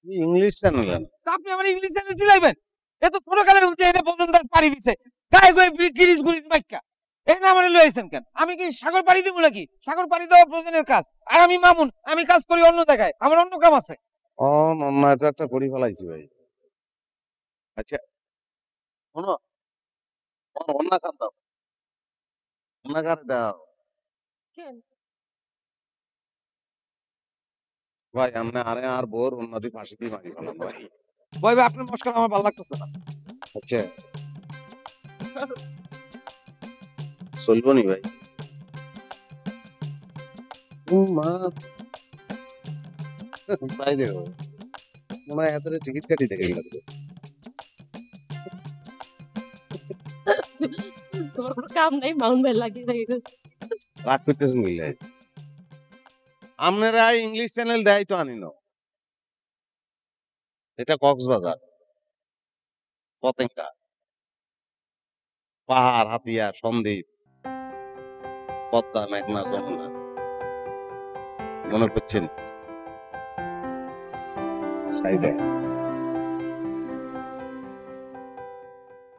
English channel আপনি আমার English channel চিলাইবেন? এত ছোট কালের হচ্ছে এটা পর্যন্ত পাড়ি দিছে গায়ে গয়ে গিরিজ গুরিজ মাইকা এই না মানে লইছেন কেন? আমি কি সাগর পাড়ি দিব নাকি? সাগর পাড়ি দেওয়া প্রয়োজনের কাজ। আর আমি মামুন, আমি কাজ করি অন্য জায়গায়, আমার অন্য কাম আছে। অন্যায় তো একটা করি ফেলাইছি ভাই। আচ্ছা শোনো, অন্য কার দাও, অন্য কার দাও ভাই। আমি আরে আর বোর উন্নতি ফাঁসি দিয়ে মারি ফেলাম ভাই। ভাই ভাই আপনার মস্কার আমার ভালো লাগতেছে না। আচ্ছা চলবো নি ভাই? মা তাই দেখো মনে হয় হাতের টিকিট কাটি দেখে লাগবে। তোমার কোনো কাম নাই, মাউন্ট ভাই লাগিয়ে রেখে রাগ করতেছেন বুঝলে? আপনারা ইংলিশ চ্যানেল দেয় তো আনি না। এটা কক্সবাজার, পতেঙ্গা, পাহাড়, হাতিয়া, সন্দ্বীপ, পদ্মা, মেঘনা, যমুনা। মনে করছেন সাইদে